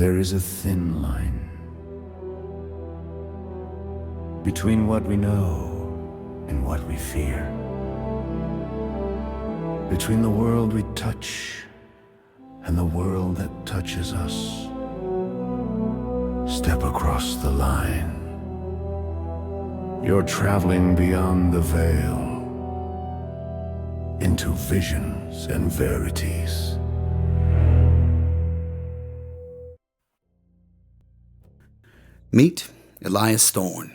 There is a thin line between what we know and what we fear, between the world we touch and the world that touches us. Step across the line. You're traveling beyond the veil into visions and verities. Meet Elias Thorn,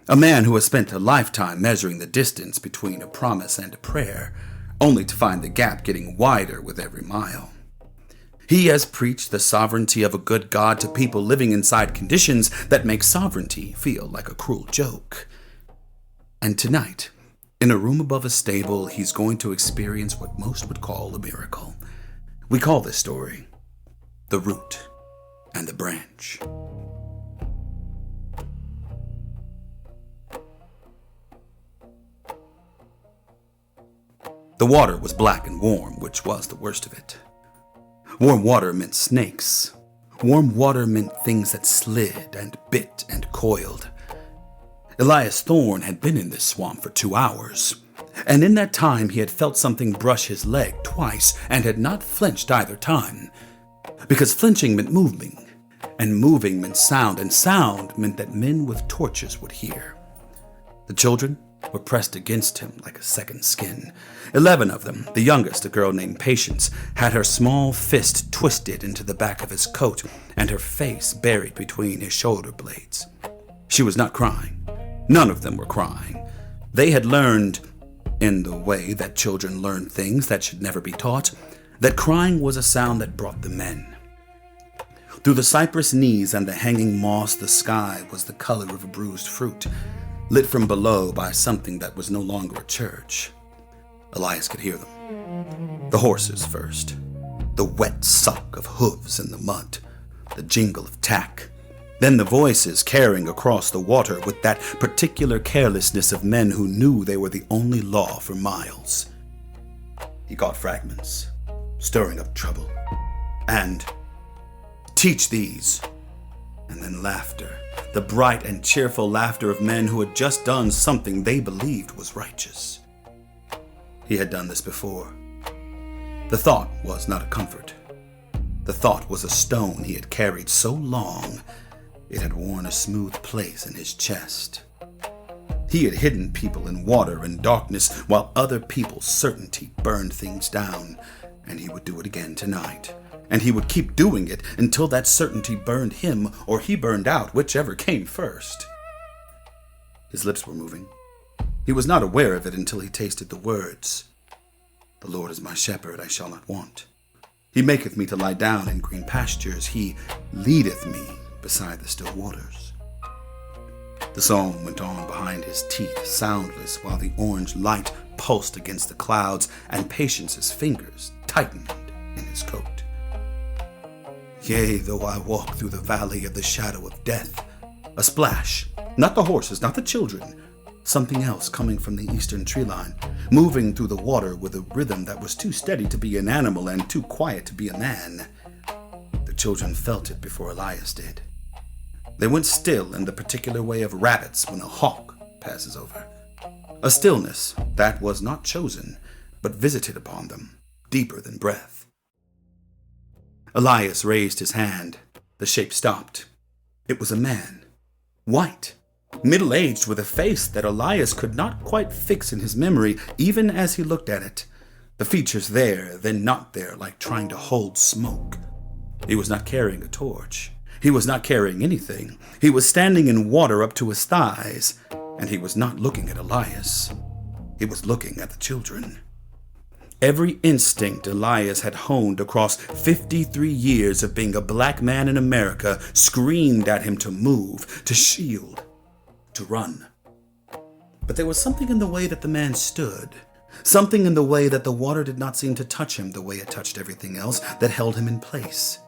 a man who has spent a lifetime measuring the distance between a promise and a prayer, only to find the gap getting wider with every mile. He has preached the sovereignty of a good God to people living inside conditions that make sovereignty feel like a cruel joke. And tonight, in a room above a stable, he's going to experience what most would call a miracle. We call this story The Root and the Branch. The water was black and warm, which was the worst of it. Warm water meant snakes. Warm water meant things that slid and bit and coiled. Elias Thorn had been in this swamp for 2 hours, and in that time he had felt something brush his leg twice and had not flinched either time, because flinching meant moving, and moving meant sound, and sound meant that men with torches would hear. The children were pressed against him like a second skin. 11 of them, the youngest, a girl named Patience, had her small fist twisted into the back of his coat and her face buried between his shoulder blades. She was not crying. None of them were crying. They had learned, in the way that children learn things that should never be taught, that crying was a sound that brought the men. Through the cypress knees and the hanging moss, the sky was the color of a bruised fruit, lit from below by something that was no longer a church. Elias could hear them. The horses first. The wet suck of hooves in the mud. The jingle of tack. Then the voices carrying across the water with that particular carelessness of men who knew they were the only law for miles. He caught fragments, stirring up trouble. And teach these. And then laughter. The bright and cheerful laughter of men who had just done something they believed was righteous. He had done this before. The thought was not a comfort. The thought was a stone he had carried so long it had worn a smooth place in his chest. He had hidden people in water and darkness while other people's certainty burned things down, and he would do it again tonight. And he would keep doing it until that certainty burned him or he burned out, whichever came first. His lips were moving. He was not aware of it until he tasted the words. The Lord is my shepherd, I shall not want. He maketh me to lie down in green pastures. He leadeth me beside the still waters. The song went on behind his teeth, soundless, while the orange light pulsed against the clouds and Patience's fingers tightened in his coat. Yea, though I walk through the valley of the shadow of death. A splash. Not the horses, not the children. Something else coming from the eastern tree line, moving through the water with a rhythm that was too steady to be an animal and too quiet to be a man. The children felt it before Elias did. They went still in the particular way of rabbits when a hawk passes over. A stillness that was not chosen, but visited upon them, deeper than breath. Elias raised his hand. The shape stopped. It was a man. White. Middle-aged, with a face that Elias could not quite fix in his memory, even as he looked at it. The features there, then not there, like trying to hold smoke. He was not carrying a torch. He was not carrying anything. He was standing in water up to his thighs, and he was not looking at Elias. He was looking at the children. Every instinct Elias had honed across 53 years of being a black man in America screamed at him to move, to shield, to run. But there was something in the way that the man stood, something in the way that the water did not seem to touch him the way it touched everything else that held him in place.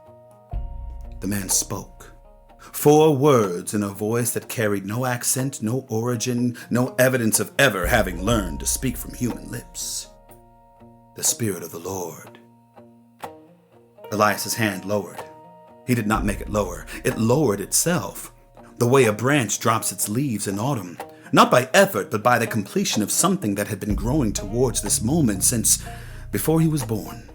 The man spoke. 4 words in a voice that carried no accent, no origin, no evidence of ever having learned to speak from human lips. The Spirit of the Lord. Elias's hand lowered. He did not make it lower. It lowered itself, the way a branch drops its leaves in autumn, not by effort, but by the completion of something that had been growing towards this moment since before he was born.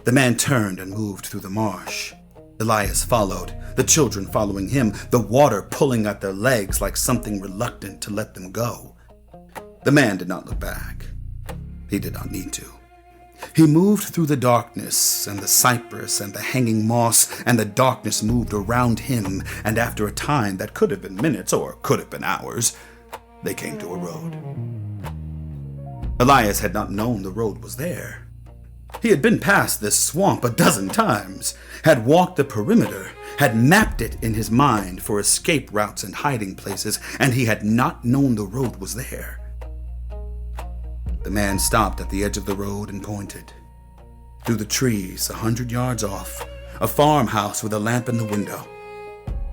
The man turned and moved through the marsh. Elias followed, the children following him, the water pulling at their legs like something reluctant to let them go. The man did not look back. He did not need to. He moved through the darkness, and the cypress and the hanging moss, and the darkness moved around him, and after a time that could have been minutes or could have been hours, they came to a road. Elias had not known the road was there. He had been past this swamp a dozen times, had walked the perimeter, had mapped it in his mind for escape routes and hiding places, and he had not known the road was there. The man stopped at the edge of the road and pointed. Through the trees, 100 yards off, a farmhouse with a lamp in the window.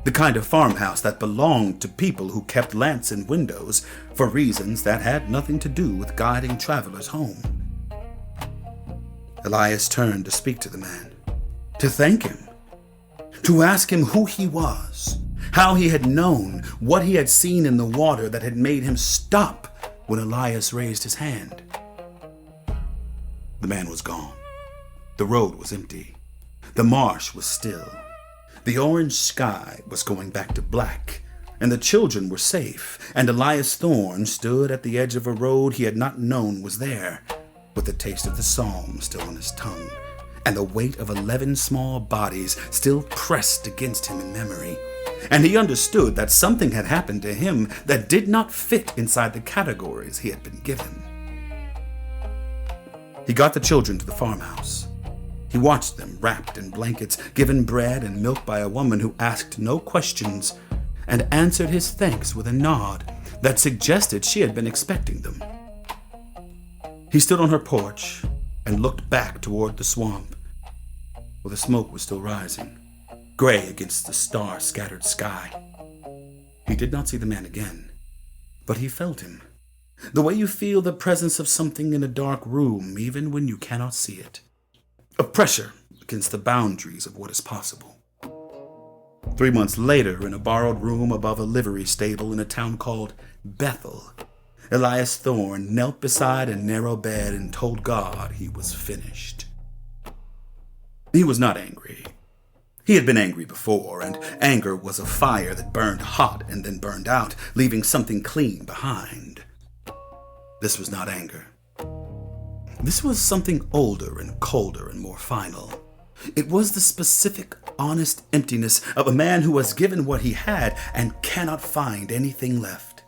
The kind of farmhouse that belonged to people who kept lamps in windows for reasons that had nothing to do with guiding travelers home. Elias turned to speak to the man, to thank him, to ask him who he was, how he had known, what he had seen in the water that had made him stop when Elias raised his hand. The man was gone. The road was empty. The marsh was still. The orange sky was going back to black, and the children were safe, and Elias Thorn stood at the edge of a road he had not known was there, with the taste of the psalm still on his tongue, and the weight of 11 small bodies still pressed against him in memory. And he understood that something had happened to him that did not fit inside the categories he had been given. He got the children to the farmhouse. He watched them wrapped in blankets, given bread and milk by a woman who asked no questions, and answered his thanks with a nod that suggested she had been expecting them. He stood on her porch and looked back toward the swamp, where the smoke was still rising, gray against the star-scattered sky. He did not see the man again, but he felt him, the way you feel the presence of something in a dark room even when you cannot see it. A pressure against the boundaries of what is possible. 3 months later, in a borrowed room above a livery stable in a town called Bethel, Elias Thorn knelt beside a narrow bed and told God he was finished. He was not angry. He had been angry before, and anger was a fire that burned hot and then burned out, leaving something clean behind. This was not anger. This was something older and colder and more final. It was the specific, honest emptiness of a man who was given what he had and cannot find anything left.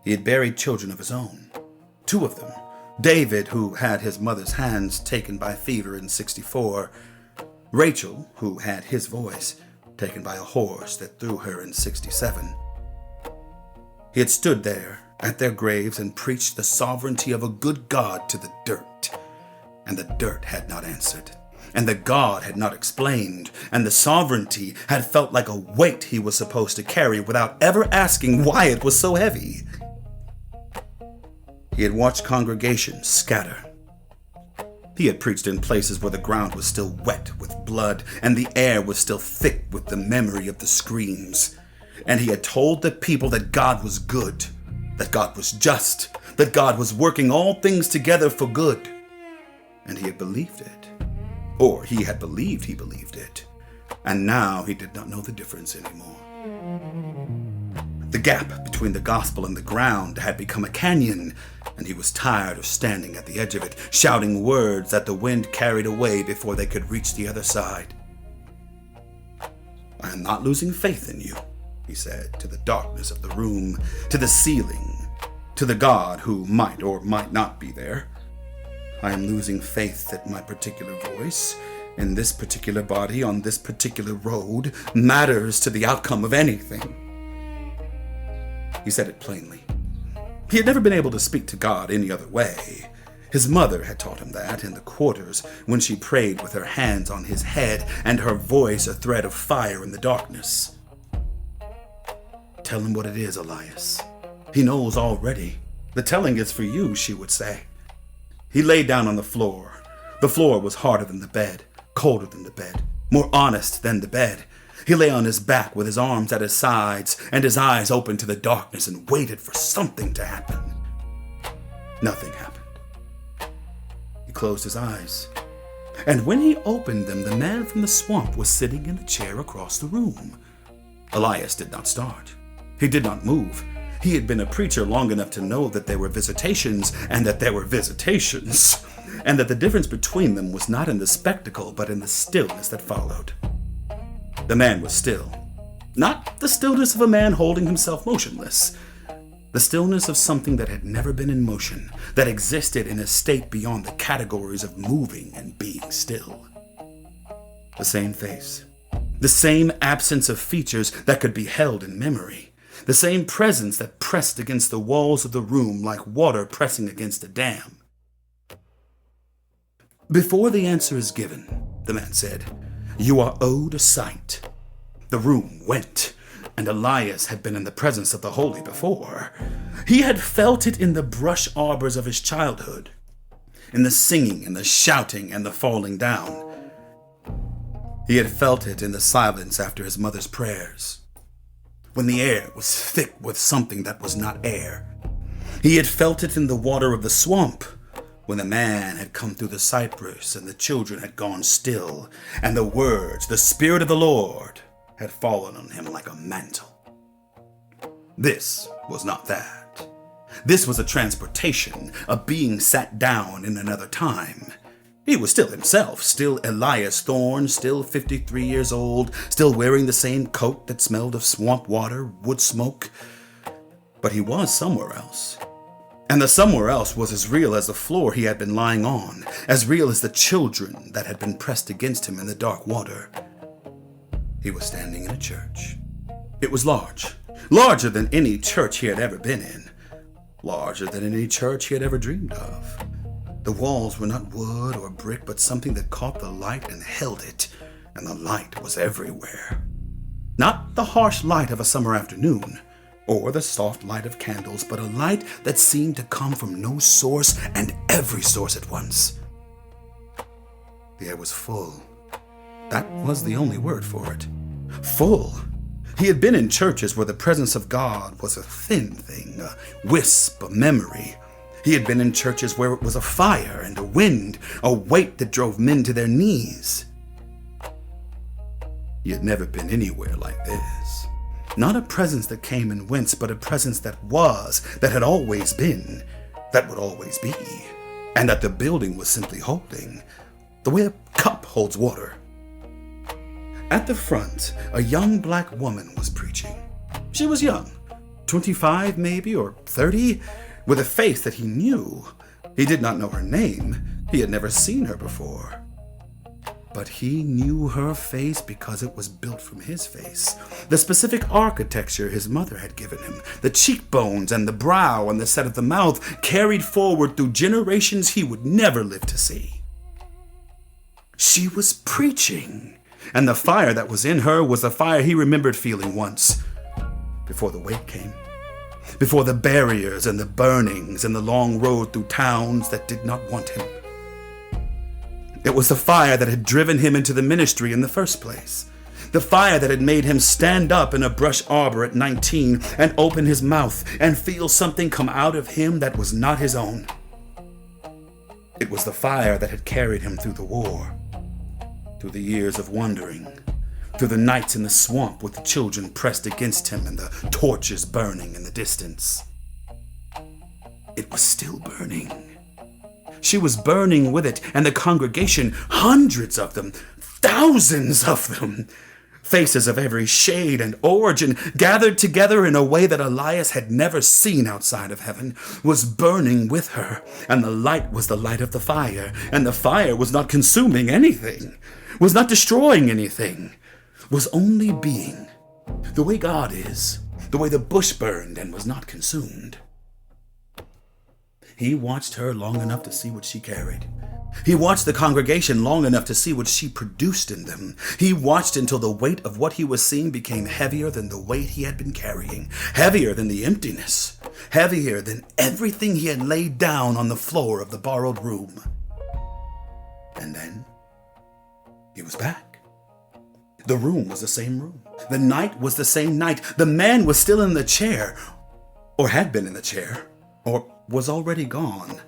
He had buried children of his own, 2 of them. David, who had his mother's hands taken by fever in 64. Rachel, who had his voice taken by a horse that threw her in 67. He had stood there at their graves and preached the sovereignty of a good God to the dirt, and the dirt had not answered, and the God had not explained, and the sovereignty had felt like a weight he was supposed to carry without ever asking why it was so heavy. He had watched congregations scatter. He had preached in places where the ground was still wet with blood and the air was still thick with the memory of the screams. And he had told the people that God was good, that God was just, that God was working all things together for good. And he had believed it. Or he had believed he believed it. And now he did not know the difference anymore. The gap between the gospel and the ground had become a canyon, and he was tired of standing at the edge of it, shouting words that the wind carried away before they could reach the other side. "I am not losing faith in you," he said, to the darkness of the room, to the ceiling, to the God who might or might not be there. "I am losing faith that my particular voice, in this particular body, on this particular road, matters to the outcome of anything." He said it plainly. He had never been able to speak to God any other way. His mother had taught him that in the quarters when she prayed with her hands on his head and her voice a thread of fire in the darkness. "Tell him what it is, Elias. He knows already. The telling is for you," she would say. He lay down on the floor. The floor was harder than the bed, colder than the bed. more honest than the bed. He lay on his back with his arms at his sides and his eyes open to the darkness and waited for something to happen. Nothing happened. He closed his eyes, and when he opened them, the man from the swamp was sitting in a chair across the room. Elias did not start. He did not move. He had been a preacher long enough to know that there were visitations and that there were visitations, and that the difference between them was not in the spectacle but in the stillness that followed. The man was still. Not the stillness of a man holding himself motionless. The stillness of something that had never been in motion, that existed in a state beyond the categories of moving and being still. The same face. The same absence of features that could be held in memory. The same presence that pressed against the walls of the room like water pressing against a dam. "Before the answer is given," the man said, "you are owed a sight." The room went, and Elias had been in the presence of the holy before. He had felt it in the brush arbors of his childhood, in the singing and the shouting and the falling down. He had felt it in the silence after his mother's prayers, when the air was thick with something that was not air. He had felt it in the water of the swamp, when the man had come through the cypress and the children had gone still, and the words, "the Spirit of the Lord," had fallen on him like a mantle. This was not that. This was a transportation, a being sat down in another time. He was still himself, still Elias Thorn, still 53 years old, still wearing the same coat that smelled of swamp water, wood smoke. But he was somewhere else. And the somewhere else was as real as the floor he had been lying on, as real as the children that had been pressed against him in the dark water. He was standing in a church. It was large, larger than any church he had ever been in, larger than any church he had ever dreamed of. The walls were not wood or brick, but something that caught the light and held it, and the light was everywhere. Not the harsh light of a summer afternoon, or the soft light of candles, but a light that seemed to come from no source and every source at once. The air was full. That was the only word for it. Full. He had been in churches where the presence of God was a thin thing, a wisp, a memory. He had been in churches where it was a fire and a wind, a weight that drove men to their knees. He had never been anywhere like this. Not a presence that came and went, but a presence that was, that had always been, that would always be, and that the building was simply holding, the way a cup holds water. At the front, a young black woman was preaching. She was young, 25 maybe, or 30, with a face that he knew. He did not know her name. He had never seen her before. But he knew her face because it was built from his face. The specific architecture his mother had given him, the cheekbones and the brow and the set of the mouth carried forward through generations he would never live to see. She was preaching, and the fire that was in her was the fire he remembered feeling once, before the weight came, before the barriers and the burnings and the long road through towns that did not want him. It was the fire that had driven him into the ministry in the first place. The fire that had made him stand up in a brush arbor at 19 and open his mouth and feel something come out of him that was not his own. It was the fire that had carried him through the war, through the years of wandering, through the nights in the swamp with the children pressed against him and the torches burning in the distance. It was still burning. She was burning with it, and the congregation, hundreds of them, thousands of them, faces of every shade and origin, gathered together in a way that Elias had never seen outside of heaven, was burning with her, and the light was the light of the fire, and the fire was not consuming anything, was not destroying anything, was only being, the way God is, the way the bush burned and was not consumed. He watched her long enough to see what she carried. He watched the congregation long enough to see what she produced in them. He watched until the weight of what he was seeing became heavier than the weight he had been carrying, heavier than the emptiness, heavier than everything he had laid down on the floor of the borrowed room. And then he was back. The room was the same room. The night was the same night. The man was still in the chair, or had been in the chair, or was already gone.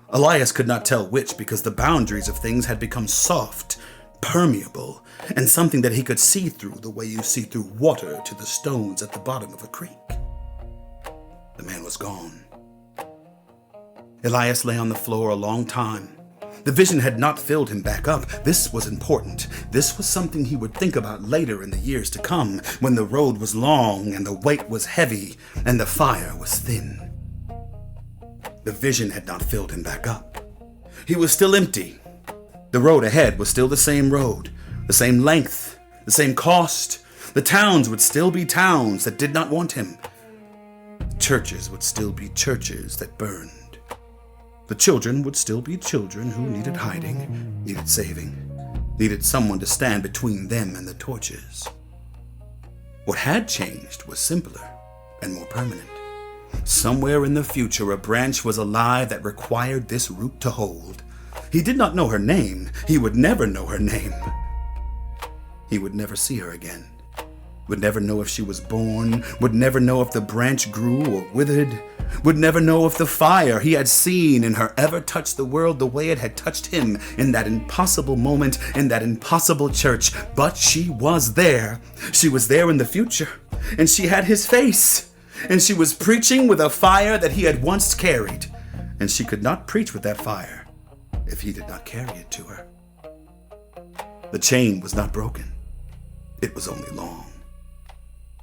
Elias could not tell which, because the boundaries of things had become soft, permeable, and something that he could see through the way you see through water to the stones at the bottom of a creek. The man was gone. Elias lay on the floor a long time. The vision had not filled him back up. This was important. This was something he would think about later in the years to come, when the road was long and the weight was heavy and the fire was thin. The vision had not filled him back up. He was still empty. The road ahead was still the same road, the same length, the same cost. The towns would still be towns that did not want him. Churches would still be churches that burned. The children would still be children who needed hiding, needed saving, needed someone to stand between them and the torches. What had changed was simpler and more permanent. Somewhere in the future, a branch was alive that required this root to hold. He did not know her name. He would never know her name. He would never see her again. Would never know if she was born, would never know if the branch grew or withered, would never know if the fire he had seen in her ever touched the world the way it had touched him in that impossible moment in that impossible church. But she was there. She was there in the future, and she had his face, and she was preaching with a fire that he had once carried, and she could not preach with that fire if he did not carry it to her. The chain was not broken. It was only long.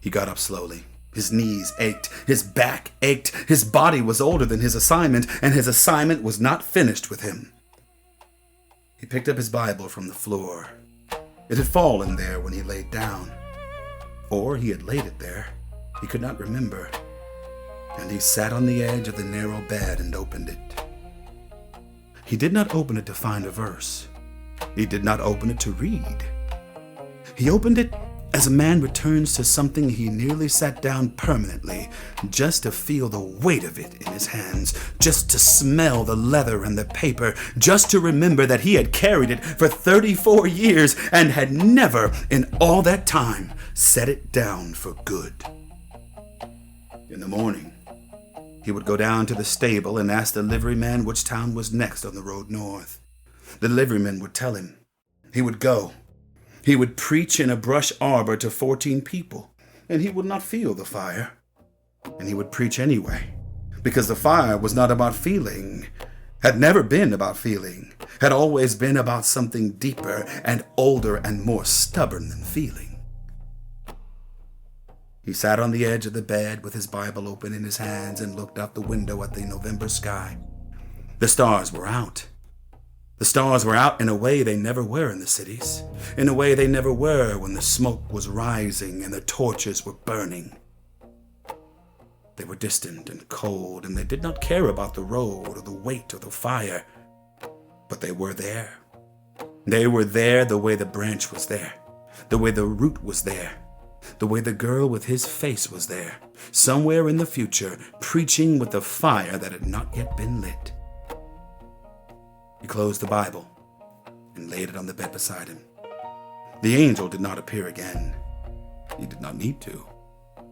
He got up slowly. His knees ached. His back ached. His body was older than his assignment, and his assignment was not finished with him. He picked up his Bible from the floor. It had fallen there when he laid down. Or he had laid it there. He could not remember. And he sat on the edge of the narrow bed and opened it. He did not open it to find a verse. He did not open it to read. He opened it as a man returns to something he nearly sat down permanently, just to feel the weight of it in his hands, just to smell the leather and the paper, just to remember that he had carried it for 34 years and had never in all that time set it down for good. In the morning, he would go down to the stable and ask the liveryman which town was next on the road north. The liveryman would tell him. He would go. He would preach in a brush arbor to 14 people, and he would not feel the fire. And he would preach anyway, because the fire was not about feeling, had never been about feeling, had always been about something deeper and older and more stubborn than feeling. He sat on the edge of the bed with his Bible open in his hands and looked out the window at the November sky. The stars were out. The stars were out in a way they never were in the cities, in a way they never were when the smoke was rising and the torches were burning. They were distant and cold, and they did not care about the road or the weight or the fire, but they were there. They were there the way the branch was there, the way the root was there, the way the girl with his face was there, somewhere in the future, preaching with the fire that had not yet been lit. He closed the Bible and laid it on the bed beside him. The angel did not appear again. He did not need to.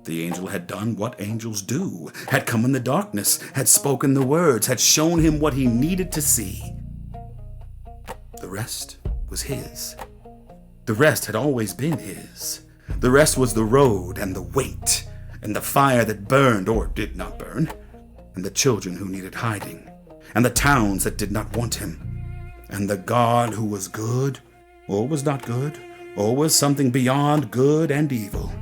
The angel had done what angels do, had come in the darkness, had spoken the words, had shown him what he needed to see. The rest was his. The rest had always been his. The rest was the road and the weight and the fire that burned or did not burn, and the children who needed hiding, and the towns that did not want him, and the God who was good, or was not good, or was something beyond good and evil.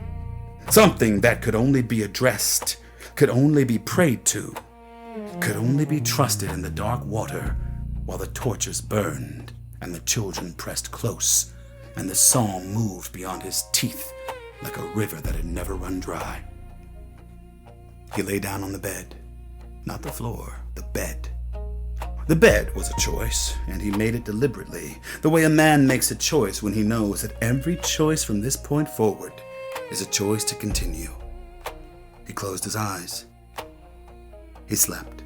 Something that could only be addressed, could only be prayed to, could only be trusted in the dark water while the torches burned and the children pressed close, and the psalm moved beyond his teeth like a river that had never run dry. He lay down on the bed, not the floor, the bed. The bed was a choice, and he made it deliberately, the way a man makes a choice when he knows that every choice from this point forward is a choice to continue. He closed his eyes. He slept.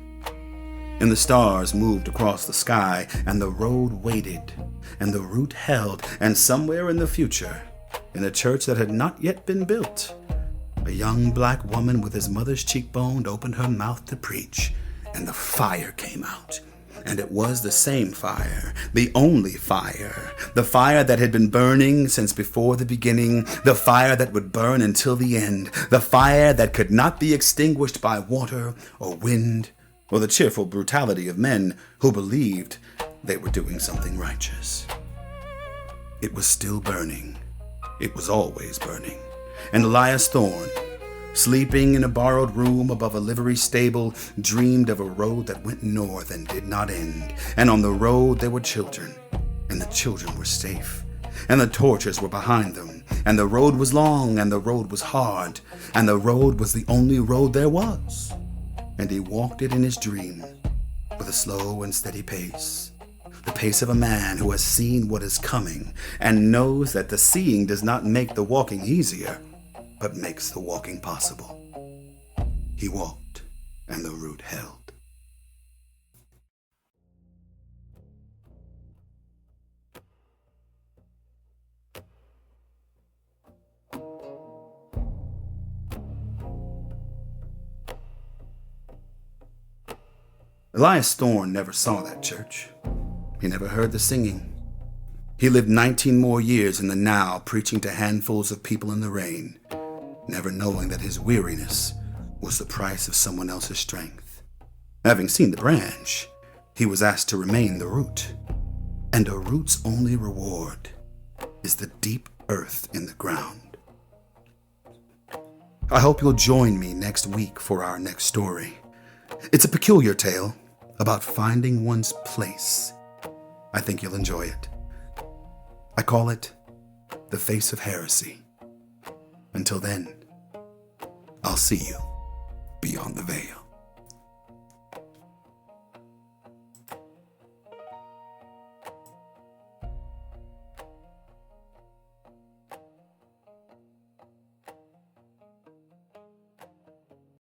And the stars moved across the sky, and the road waited, and the root held, and somewhere in the future, in a church that had not yet been built, a young black woman with his mother's cheekbone opened her mouth to preach, and the fire came out. And it was the same fire, the only fire, the fire that had been burning since before the beginning, the fire that would burn until the end, the fire that could not be extinguished by water or wind or the cheerful brutality of men who believed they were doing something righteous. It was still burning. It was always burning. And Elias Thorn, sleeping in a borrowed room above a livery stable, dreamed of a road that went north and did not end. And on the road there were children, and the children were safe, and the torches were behind them, and the road was long, and the road was hard, and the road was the only road there was. And he walked it in his dream with a slow and steady pace, the pace of a man who has seen what is coming and knows that the seeing does not make the walking easier, but makes the walking possible. He walked, and the route held. Elias Thorn never saw that church. He never heard the singing. He lived 19 more years in the now, preaching to handfuls of people in the rain, never knowing that his weariness was the price of someone else's strength. Having seen the branch, he was asked to remain the root. And a root's only reward is the deep earth in the ground. I hope you'll join me next week for our next story. It's a peculiar tale about finding one's place. I think you'll enjoy it. I call it The Face of Heresy. Until then, I'll see you beyond the veil.